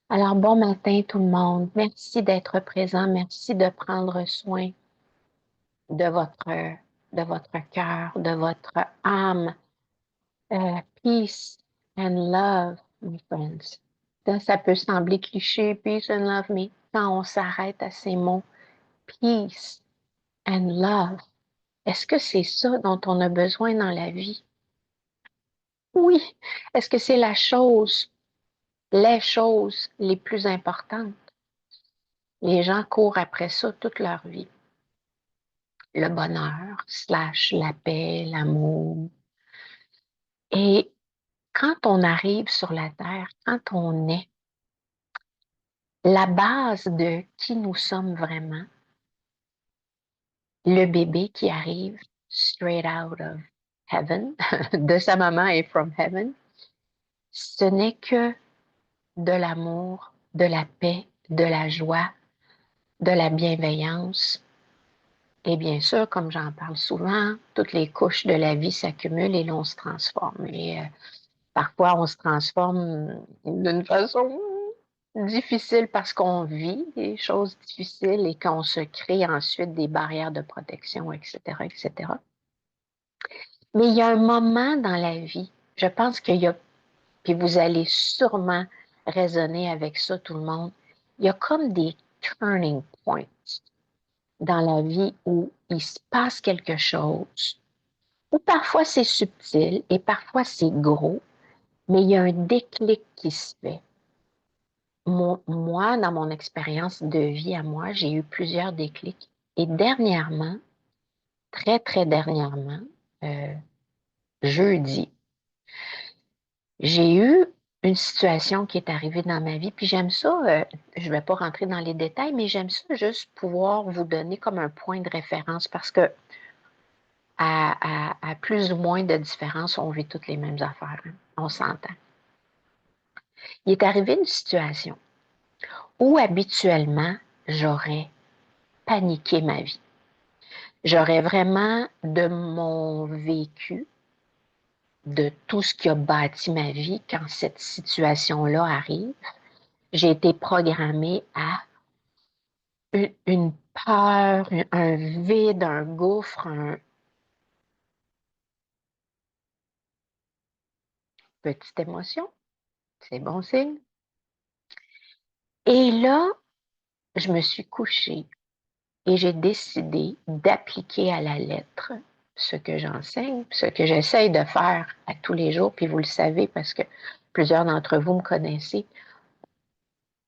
Alors, bon matin tout le monde. Merci d'être présent. Merci de prendre soin de votre cœur, de votre âme. Peace and love, my friends. Ça peut sembler cliché, peace and love, mais quand on s'arrête à ces mots, peace and love, est-ce que c'est ça dont on a besoin dans la vie? Oui. Est-ce que c'est les choses les plus importantes? Les gens courent après ça toute leur vie. Le bonheur, slash la paix, l'amour. Et quand on arrive sur la Terre, quand on est, la base de qui nous sommes vraiment, le bébé qui arrive straight out of heaven, de sa maman et from heaven, ce n'est que de l'amour, de la paix, de la joie, de la bienveillance. Et bien sûr, comme j'en parle souvent, toutes les couches de la vie s'accumulent et l'on se transforme. Parfois, on se transforme d'une façon difficile parce qu'on vit des choses difficiles et qu'on se crée ensuite des barrières de protection, etc., etc. Mais il y a un moment dans la vie, je pense qu'il y a, puis vous allez sûrement raisonner avec ça, tout le monde, il y a comme des turning points dans la vie où il se passe quelque chose, ou parfois c'est subtil et parfois c'est gros, mais il y a un déclic qui se fait. Moi, dans mon expérience de vie à moi, j'ai eu plusieurs déclics. Et dernièrement, très, très dernièrement, euh, jeudi, j'ai eu une situation qui est arrivée dans ma vie. Puis j'aime ça, je ne vais pas rentrer dans les détails, mais j'aime ça juste pouvoir vous donner comme un point de référence parce que à plus ou moins de différence, on vit toutes les mêmes affaires, hein. On s'entend. Il est arrivé une situation où habituellement, j'aurais paniqué ma vie. J'aurais vraiment, de mon vécu, de tout ce qui a bâti ma vie, quand cette situation-là arrive, j'ai été programmée à une peur, un vide, un gouffre, un petite émotion. C'est bon signe. Et là, je me suis couchée et j'ai décidé d'appliquer à la lettre ce que j'enseigne, ce que j'essaye de faire à tous les jours, puis vous le savez parce que plusieurs d'entre vous me connaissez.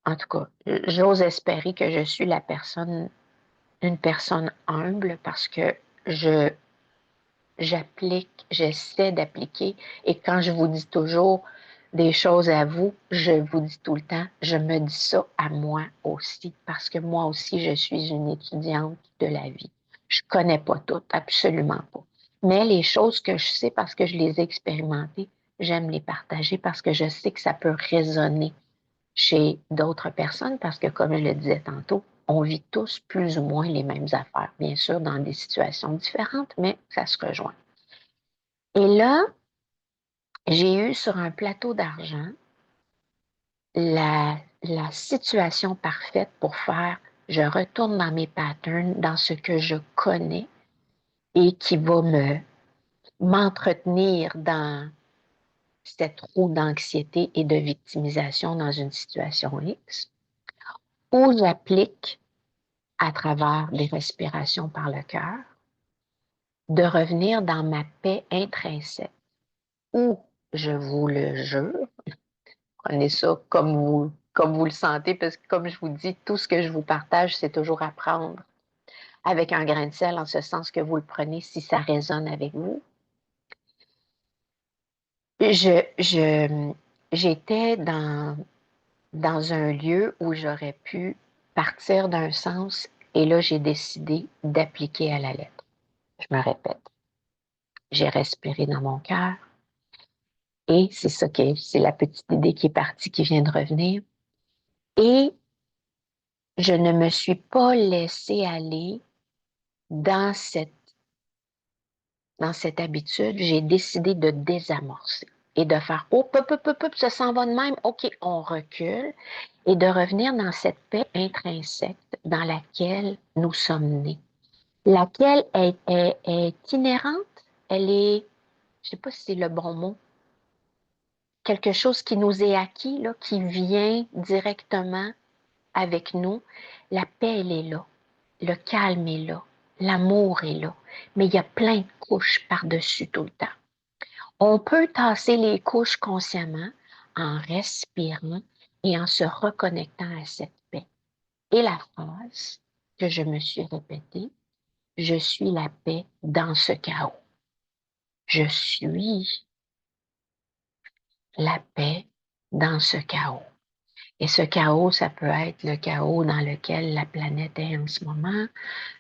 En tout cas, j'ose espérer que je suis une personne humble parce que je, j'essaie d'appliquer. Et quand je vous dis toujours des choses à vous, je vous dis tout le temps, je me dis ça à moi aussi parce que moi aussi, je suis une étudiante de la vie. Je connais pas tout, absolument pas. Mais les choses que je sais parce que je les ai expérimentées, j'aime les partager parce que je sais que ça peut résonner chez d'autres personnes parce que, comme je le disais tantôt, on vit tous plus ou moins les mêmes affaires, bien sûr, dans des situations différentes, mais ça se rejoint. Et là, j'ai eu sur un plateau d'argent la situation parfaite pour faire, je retourne dans mes patterns, dans ce que je connais et qui va m'entretenir dans cette roue d'anxiété et de victimisation dans une situation X, où j'applique à travers des respirations par le cœur, de revenir dans ma paix intrinsèque, où je vous le jure, prenez ça comme vous le sentez, parce que comme je vous dis, tout ce que je vous partage, c'est toujours à prendre avec un grain de sel, en ce sens que vous le prenez si ça résonne avec vous. Je, je, j'étais dans un lieu où j'aurais pu partir d'un sens et là, j'ai décidé d'appliquer à la lettre. Je me répète. J'ai respiré dans mon cœur et c'est la petite idée qui est partie, qui vient de revenir. Et je ne me suis pas laissée aller dans cette, dans cette habitude. J'ai décidé de désamorcer. et de faire, oh, ça s'en va de même, OK, on recule et de revenir dans cette paix intrinsèque dans laquelle nous sommes nés, laquelle est inhérente, elle est, je ne sais pas si c'est le bon mot, quelque chose qui nous est acquis, là, qui vient directement avec nous. La paix, elle est là. Le calme est là. L'amour est là. Mais il y a plein de couches par-dessus tout le temps. On peut tasser les couches consciemment en respirant et en se reconnectant à cette paix. Et la phrase que je me suis répétée, je suis la paix dans ce chaos. Je suis la paix dans ce chaos. Et ce chaos, ça peut être le chaos dans lequel la planète est en ce moment,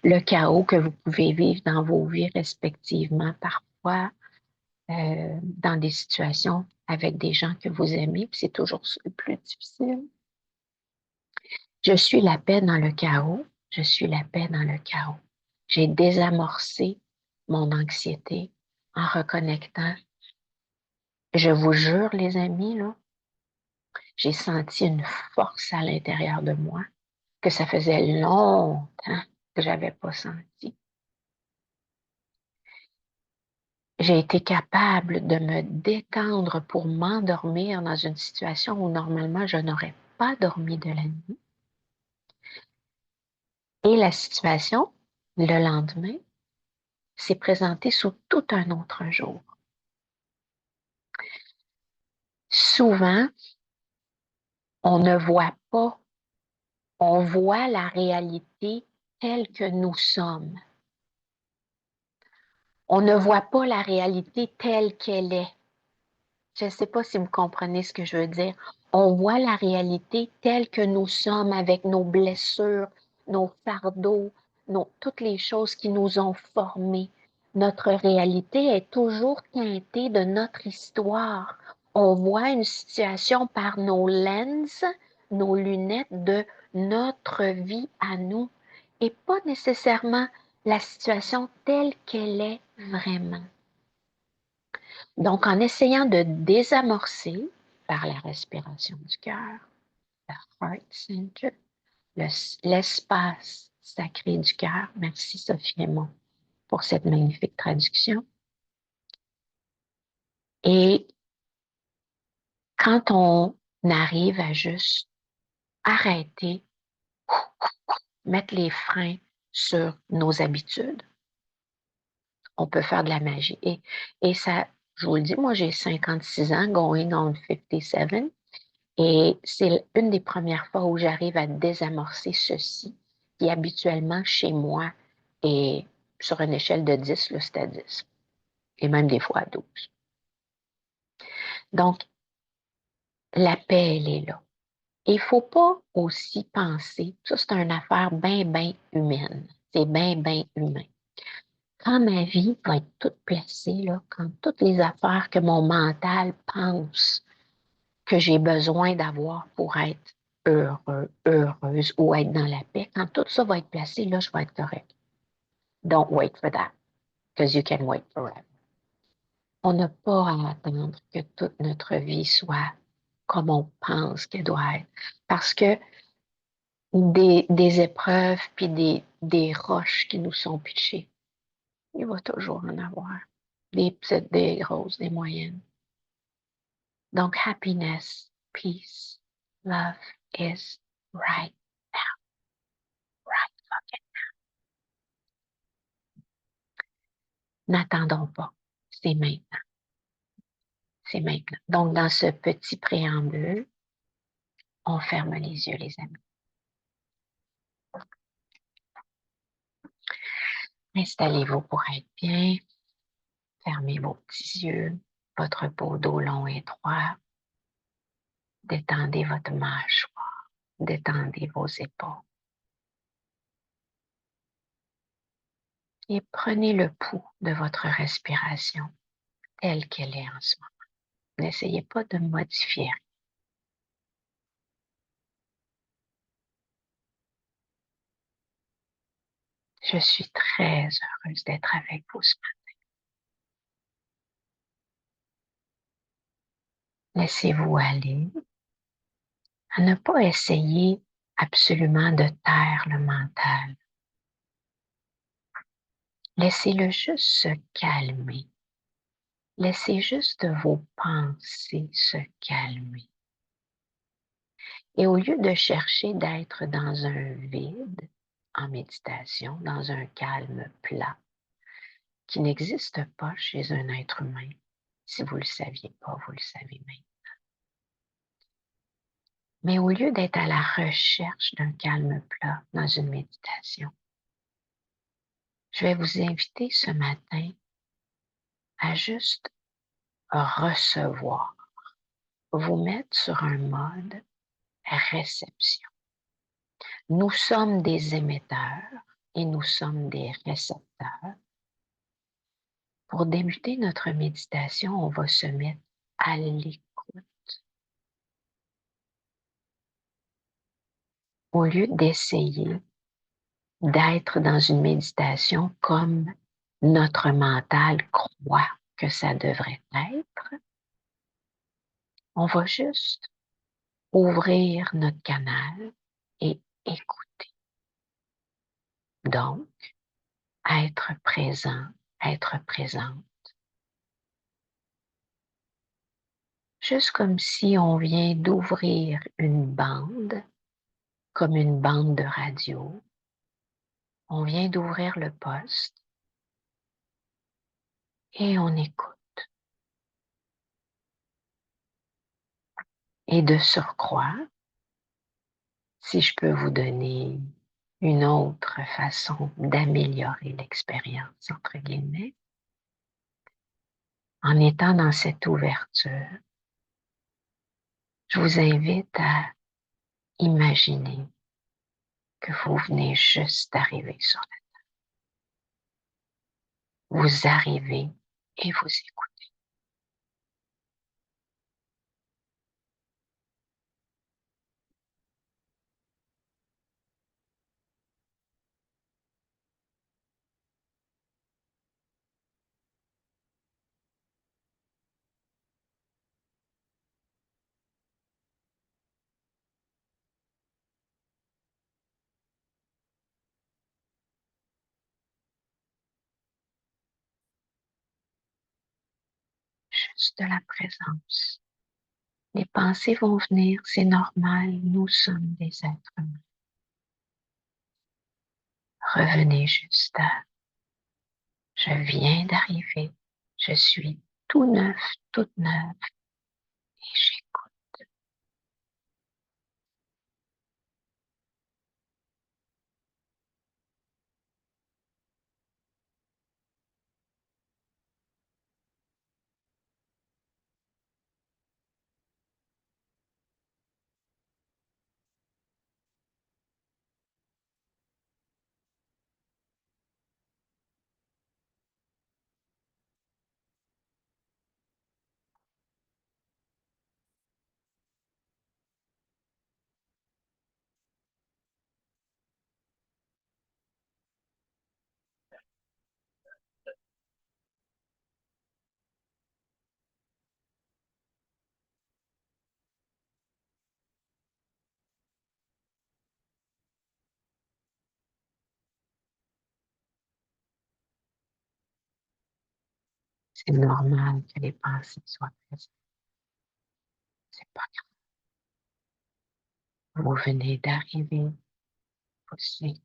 le chaos que vous pouvez vivre dans vos vies respectivement parfois, dans des situations avec des gens que vous aimez, puis c'est toujours le plus difficile. Je suis la paix dans le chaos, je suis la paix dans le chaos. J'ai désamorcé mon anxiété en reconnectant. Je vous jure, les amis, là, j'ai senti une force à l'intérieur de moi que ça faisait longtemps que j'avais pas senti. J'ai été capable de me détendre pour m'endormir dans une situation où normalement je n'aurais pas dormi de la nuit. Et la situation, le lendemain, s'est présentée sous tout un autre jour. Souvent, on ne voit pas, on voit la réalité telle que nous sommes. On ne voit pas la réalité telle qu'elle est. Je ne sais pas si vous comprenez ce que je veux dire. On voit la réalité telle que nous sommes avec nos blessures, nos fardeaux, toutes les choses qui nous ont formés. Notre réalité est toujours teintée de notre histoire. On voit une situation par nos lenses, nos lunettes de notre vie à nous et pas nécessairement la situation telle qu'elle est vraiment. Donc, en essayant de désamorcer par la respiration du cœur, le heart center, l'espace sacré du cœur. Merci Sophie Raymond pour cette magnifique traduction. Et quand on arrive à juste arrêter, mettre les freins sur nos habitudes, on peut faire de la magie. Et ça, je vous le dis, moi j'ai 56 ans, going on 57. Et c'est une des premières fois où j'arrive à désamorcer ceci, qui habituellement chez moi est sur une échelle de 10, là, c'est à 10, et même des fois à 12. Donc, la paix, elle est là. Et il ne faut pas aussi penser, ça c'est une affaire bien, bien humaine, c'est bien, bien humain. Quand ma vie va être toute placée, là, quand toutes les affaires que mon mental pense que j'ai besoin d'avoir pour être heureux, heureuse ou être dans la paix, quand tout ça va être placé, là, je vais être correct. Don't wait for that, because you can wait forever. On n'a pas à attendre que toute notre vie soit comme on pense qu'elle doit être. Parce que des épreuves puis des roches qui nous sont pitchées, il va toujours en avoir. Des petites, des grosses, des moyennes. Donc, happiness, peace, love is right now, right fucking. N'attendons pas. C'est maintenant. C'est maintenant. Donc, dans ce petit préambule, on ferme les yeux, les amis. Installez-vous pour être bien. Fermez vos petits yeux, votre peau dos long et droit. Détendez votre mâchoire. Détendez vos épaules. Et prenez le pouls de votre respiration telle qu'elle est en ce moment. N'essayez pas de modifier. Je suis très heureuse d'être avec vous ce matin. Laissez-vous aller à ne pas essayer absolument de taire le mental. Laissez-le juste se calmer. Laissez juste vos pensées se calmer. Et au lieu de chercher d'être dans un vide en méditation, dans un calme plat, qui n'existe pas chez un être humain, si vous ne le saviez pas, vous le savez maintenant. Mais au lieu d'être à la recherche d'un calme plat dans une méditation, je vais vous inviter ce matin à juste recevoir, vous mettre sur un mode réception. Nous sommes des émetteurs et nous sommes des récepteurs. Pour débuter notre méditation, on va se mettre à l'écoute. Au lieu d'essayer d'être dans une méditation comme notre mental croit que ça devrait être, on va juste ouvrir notre canal et écouter. Donc, être présent, être présente. Juste comme si on vient d'ouvrir une bande, comme une bande de radio. On vient d'ouvrir le poste et on écoute. Et de surcroît, si je peux vous donner une autre façon d'améliorer l'expérience, entre guillemets, en étant dans cette ouverture, je vous invite à imaginer que vous venez juste d'arriver sur la table. Vous arrivez et vous écoutez. Juste de la présence. Les pensées vont venir, c'est normal, nous sommes des êtres humains. Revenez juste à je viens d'arriver, je suis tout neuf, toute neuve et j'écoute. C'est normal que les pensées soient présentes. C'est pas grave. Vous venez d'arriver aussi.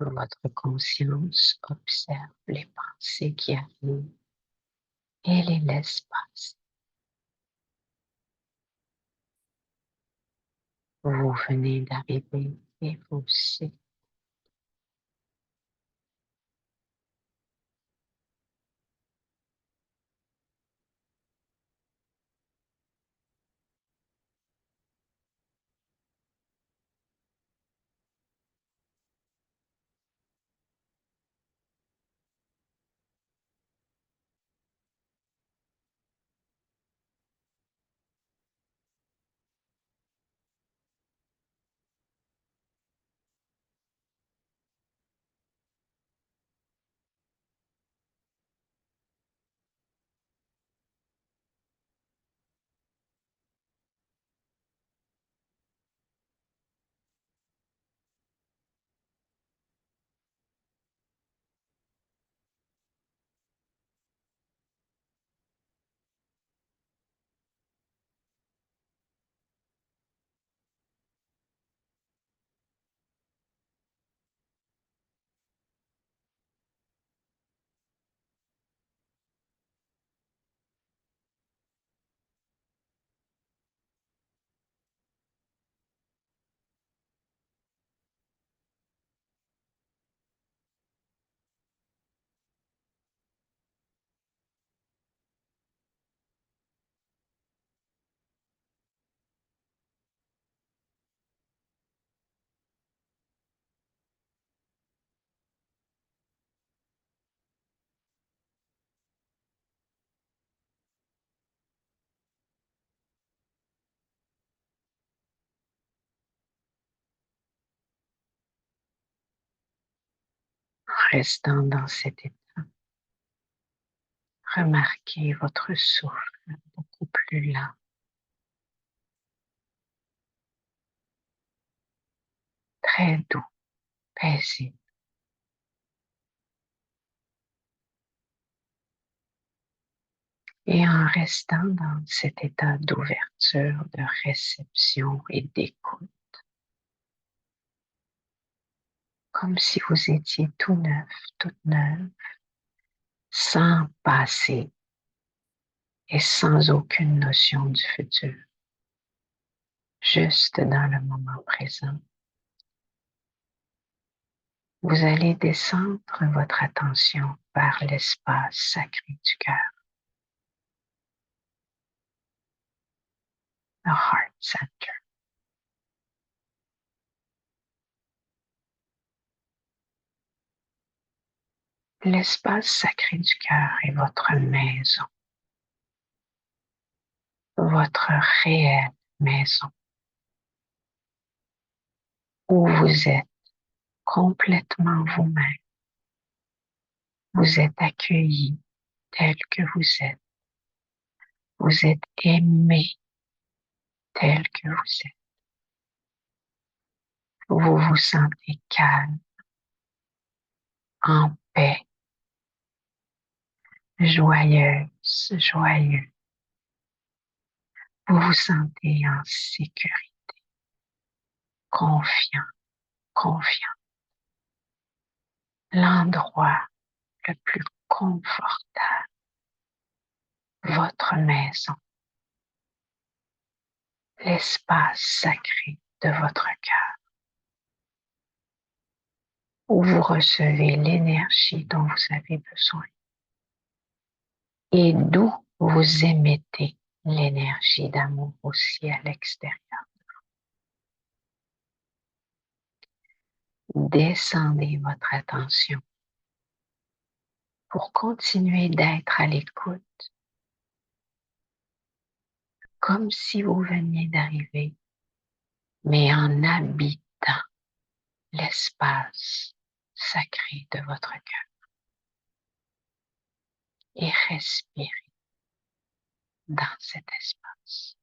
Votre conscience observe les pensées qui arrivent et les laisse passer. Vous venez d'arriver et vous savez. En restant dans cet état, remarquez votre souffle beaucoup plus lent, très doux, paisible. Et en restant dans cet état d'ouverture, de réception et d'écoute, comme si vous étiez tout neuf, toute neuve, sans passé et sans aucune notion du futur, juste dans le moment présent. Vous allez descendre votre attention vers l'espace sacré du cœur, le Heart Center. L'espace sacré du cœur est votre maison, votre réelle maison, où vous êtes complètement vous-même. Vous êtes accueilli tel que vous êtes. Vous êtes aimé tel que vous êtes. Vous vous sentez calme, en paix, joyeuse, joyeux. Vous vous sentez en sécurité, confiant, confiant. L'endroit le plus confortable, votre maison, l'espace sacré de votre cœur, où vous recevez l'énergie dont vous avez besoin et d'où vous émettez l'énergie d'amour aussi à l'extérieur. Descendez votre attention pour continuer d'être à l'écoute, comme si vous veniez d'arriver, mais en habitant l'espace sacré de votre cœur. Et respirez dans cet espace.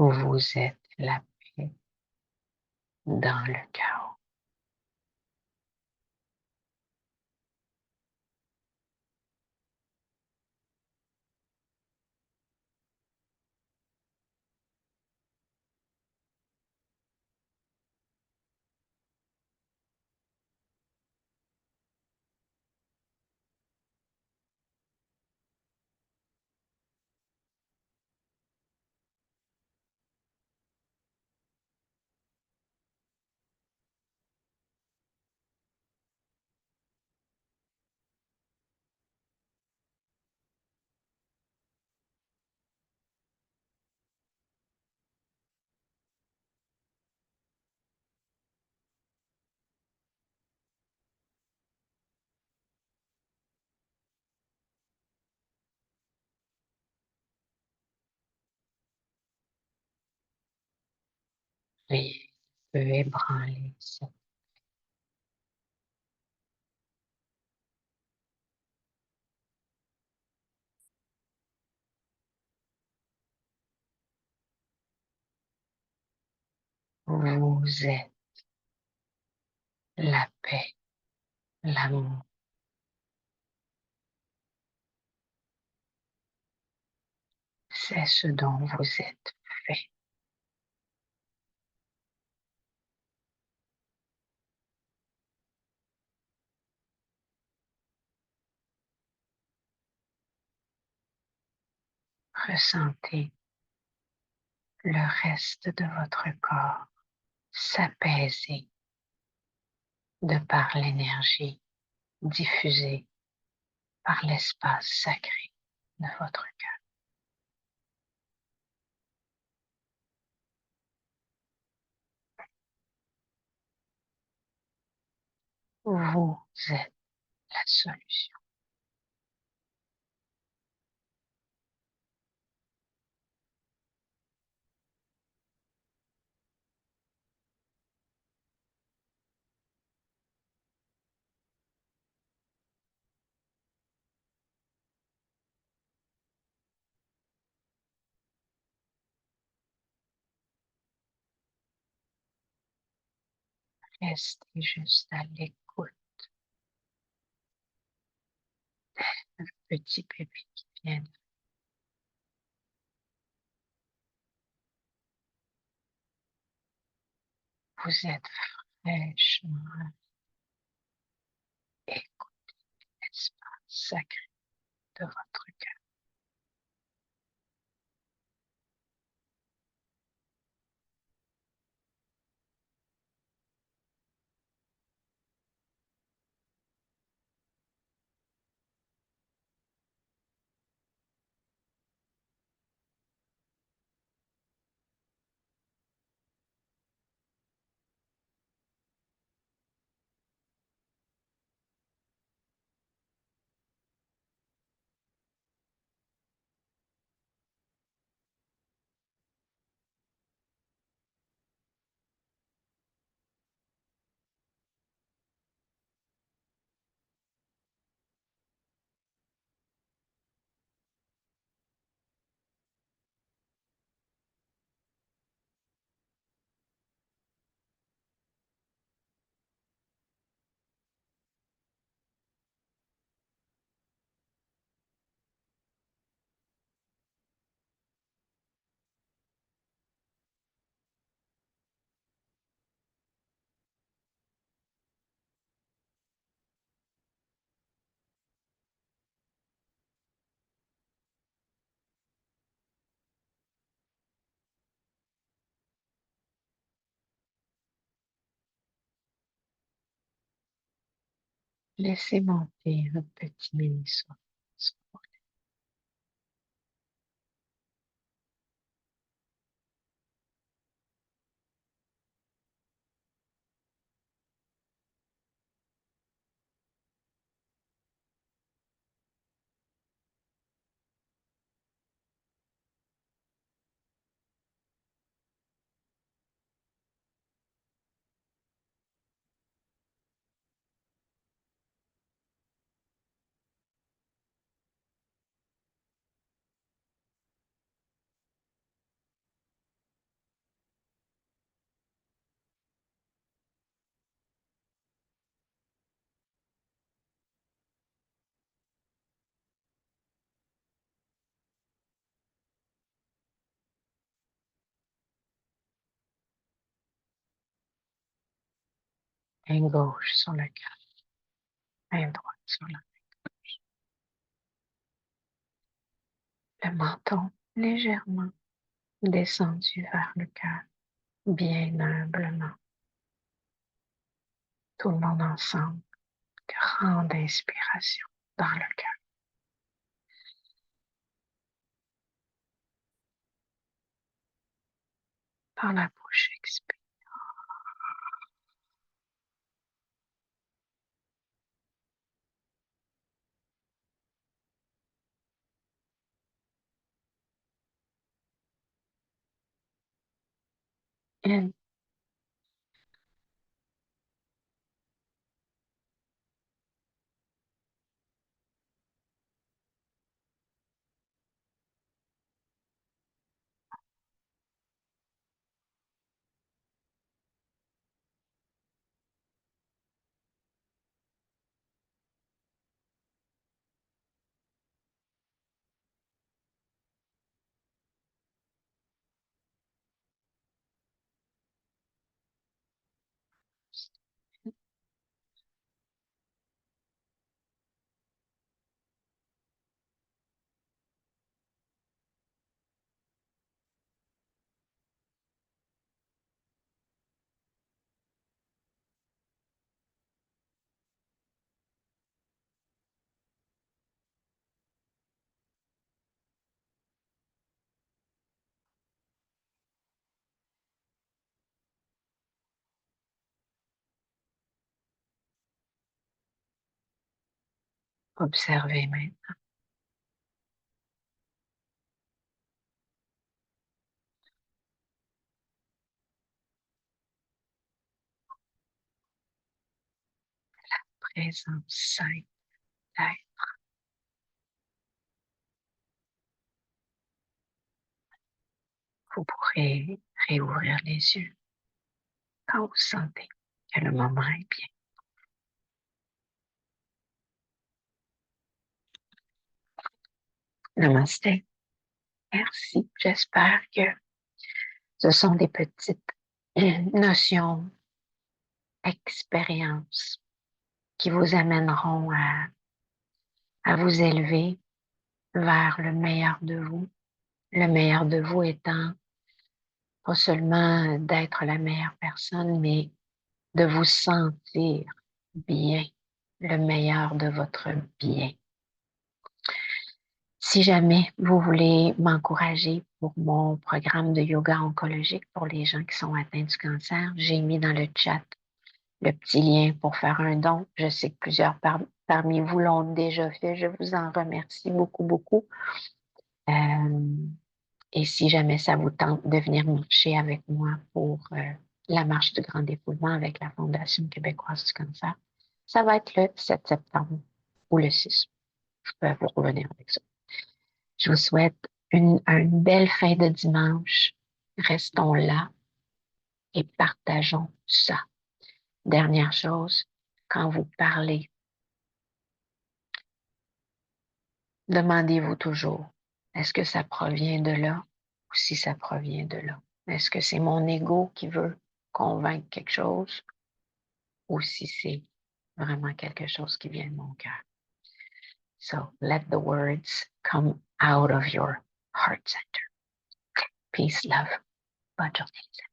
Vous êtes la paix dans le chaos. Rien ne peut ébranler ça. Vous êtes la paix, l'amour. C'est ce dont vous êtes fait. Ressentez le reste de votre corps s'apaiser de par l'énergie diffusée par l'espace sacré de votre cœur. Vous êtes la solution. Restez juste à l'écoute d'un petit bébé qui vient. Vous êtes fraîchement. Écoutez l'espace sacré de votre cœur. Laissez monter un petit mini-son. Main gauche sur le cœur. Main droite sur la gauche. Le menton légèrement descendu vers le cœur, bien humblement. Tout le monde ensemble. Grande inspiration dans le cœur. Par la bouche, expire. In. Observez maintenant présence saine d'être. Vous pourrez réouvrir les yeux quand vous sentez que le moment est bien. Namaste. Merci. J'espère que ce sont des petites notions, expériences qui vous amèneront à vous élever vers le meilleur de vous. Le meilleur de vous étant pas seulement d'être la meilleure personne, mais de vous sentir bien, le meilleur de votre bien. Si jamais vous voulez m'encourager pour mon programme de yoga oncologique pour les gens qui sont atteints du cancer, j'ai mis dans le chat le petit lien pour faire un don. Je sais que plusieurs parmi vous l'ont déjà fait. Je vous en remercie beaucoup, beaucoup. Et si jamais ça vous tente de venir marcher avec moi pour la marche du grand dépouillement avec la Fondation québécoise du cancer, ça va être le 7 septembre ou le 6. Je peux vous revenir avec ça. Je vous souhaite une belle fin de dimanche. Restons là et partageons ça. Dernière chose, quand vous parlez, demandez-vous toujours, est-ce que ça provient de là ou si ça provient de là? Est-ce que c'est mon ego qui veut convaincre quelque chose ou si c'est vraiment quelque chose qui vient de mon cœur? So let the words come out of your heart center. Peace, love. Bonne journée.